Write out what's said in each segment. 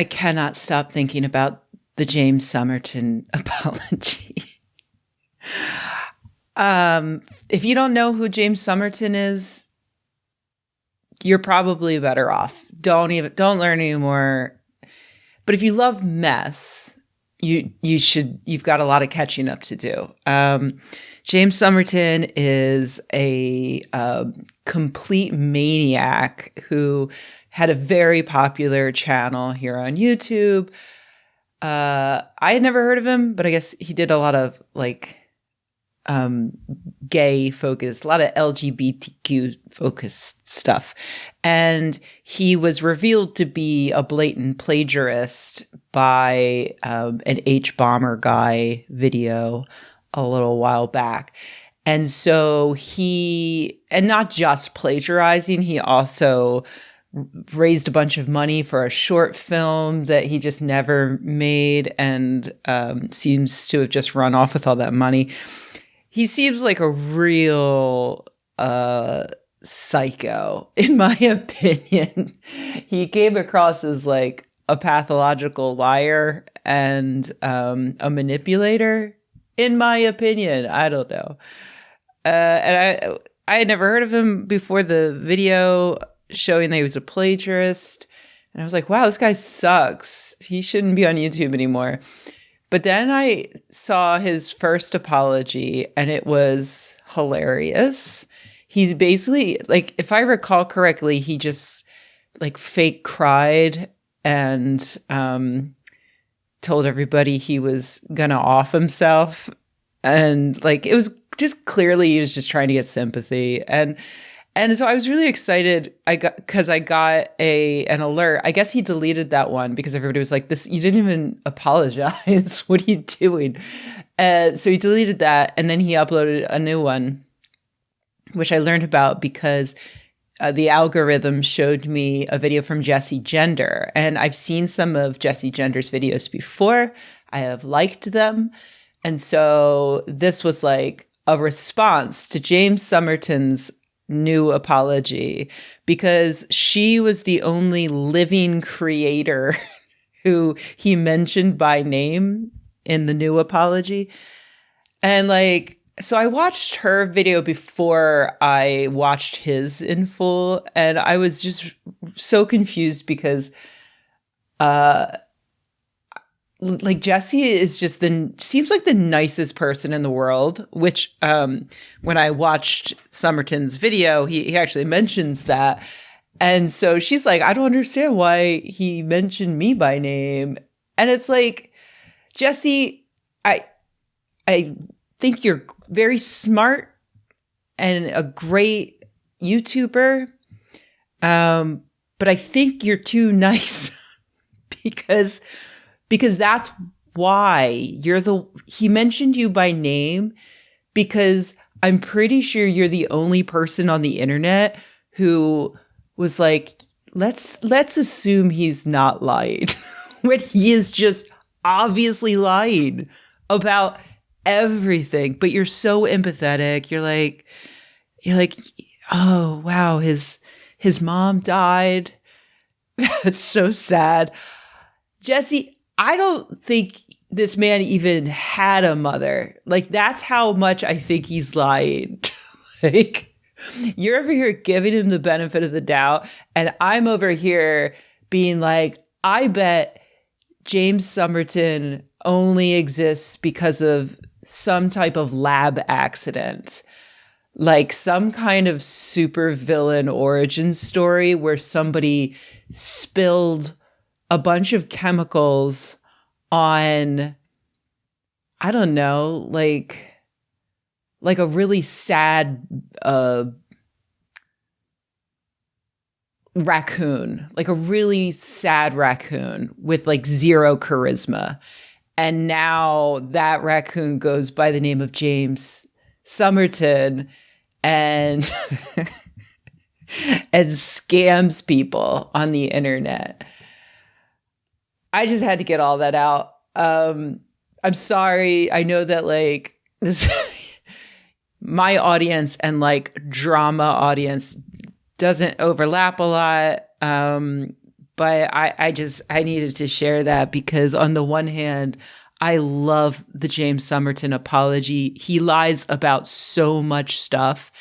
I cannot stop thinking about the James Somerton apology. If you don't know who James Somerton is, you're probably better off. Don't learn anymore. But if you love mess, you've got a lot of catching up to do. James Somerton is a complete maniac who had a very popular channel here on YouTube. I had never heard of him, but I guess he did a lot of like gay focused, a lot of LGBTQ focused stuff. And he was revealed to be a blatant plagiarist by an H-Bomber guy video a little while back. And so and not just plagiarizing, he also raised a bunch of money for a short film that he just never made, and seems to have just run off with all that money. He seems like a real psycho, in my opinion. He came across as like a pathological liar and a manipulator, in my opinion. I don't know. And I had never heard of him before the video showing that he was a plagiarist. And I was like, wow, this guy sucks. He shouldn't be on YouTube anymore. But then I saw his first apology, and it was hilarious. He's basically, like, if I recall correctly, he just, like, fake cried and told everybody he was gonna off himself. And, like, it was just clearly he was just trying to get sympathy. And so I was really excited. I got an alert. I guess he deleted that one because everybody was like, "This, you didn't even apologize. What are you doing?" So he deleted that, and then he uploaded a new one, which I learned about because the algorithm showed me a video from Jessie Gender, and I've seen some of Jessie Gender's videos before. I have liked them, and so this was like a response to James Somerton's new apology, because she was the only living creator who he mentioned by name in the new apology. And like, so I watched her video before I watched his in full, and I was just so confused because like Jessie is just seems like the nicest person in the world, which when I watched Somerton's video, he actually mentions that. And so she's like, I don't understand why he mentioned me by name. And it's like, Jessie, I think you're very smart and a great YouTuber. But I think you're too nice because that's why he mentioned you by name, because I'm pretty sure you're the only person on the internet who was like, let's assume he's not lying when he is just obviously lying about everything. But you're so empathetic. You're like, oh wow, his mom died. That's so sad. Jessie, I don't think this man even had a mother. Like, that's how much I think he's lying. Like, you're over here giving him the benefit of the doubt, and I'm over here being like, I bet James Somerton only exists because of some type of lab accident. Like some kind of super villain origin story where somebody spilled a bunch of chemicals on, I don't know, like a really sad raccoon, like a really sad raccoon with like zero charisma. And now that raccoon goes by the name of James Somerton and and scams people on the internet. I just had to get all that out. I'm sorry. I know that like this my audience and like drama audience doesn't overlap a lot. But I needed to share that because on the one hand, I love the James Somerton apology. He lies about so much stuff.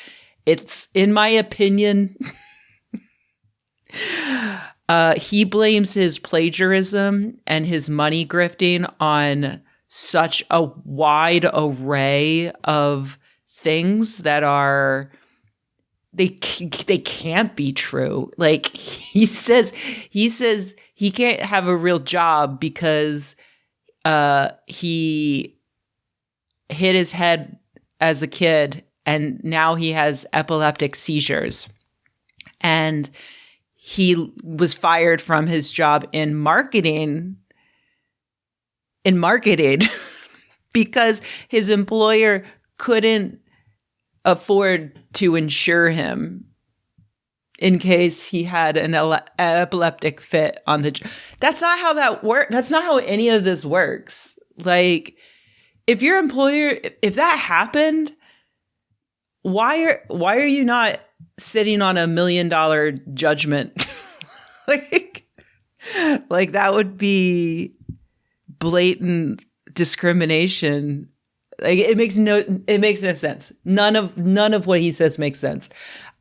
It's, in my opinion, he blames his plagiarism and his money grifting on such a wide array of things that are they can't be true. Like he says he can't have a real job because he hit his head as a kid and now he has epileptic seizures. And he was fired from his job in marketing because his employer couldn't afford to insure him in case he had an epileptic fit on the job. That's not how that works. That's not how any of this works. Like, if your employer, if that happened, why are you not sitting on $1 million judgment? like that would be blatant discrimination. Like it makes no sense. None of what he says makes sense.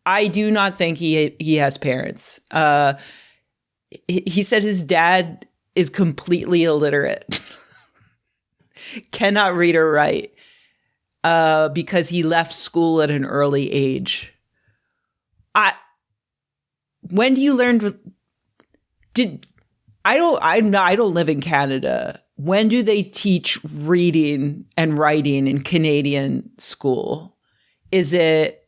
I do not think he has parents. He said his dad is completely illiterate, cannot read or write, because he left school at an early age. When do you learn? I don't live in Canada. When do they teach reading and writing in Canadian school? Is it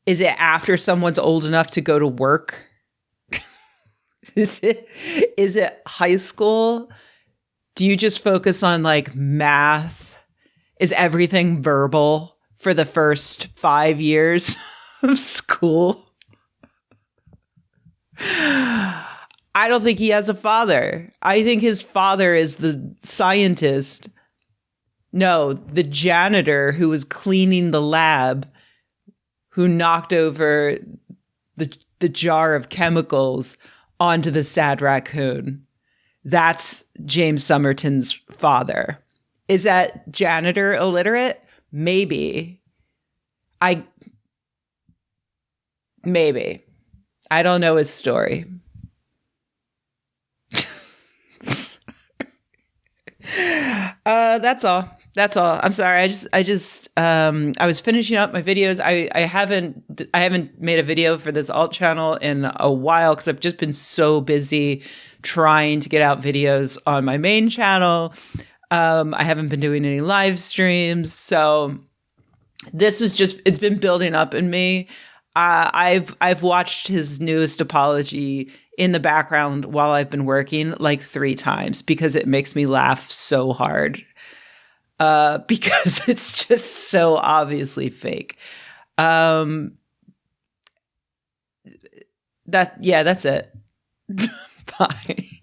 after someone's old enough to go to work? Is it high school? Do you just focus on like math? Is everything verbal for the first 5 years of school? I don't think he has a father. I think his father is the scientist. No, the janitor who was cleaning the lab, who knocked over the jar of chemicals onto the sad raccoon. That's James Somerton's father. Is that janitor illiterate? Maybe. Maybe. I don't know his story. That's all. I'm sorry. I was finishing up my videos. I haven't made a video for this alt channel in a while because I've just been so busy trying to get out videos on my main channel. I haven't been doing any live streams. So this was it's been building up in me. I've watched his newest apology in the background while I've been working like 3 times because it makes me laugh so hard. Because it's just so obviously fake. That's it. Bye.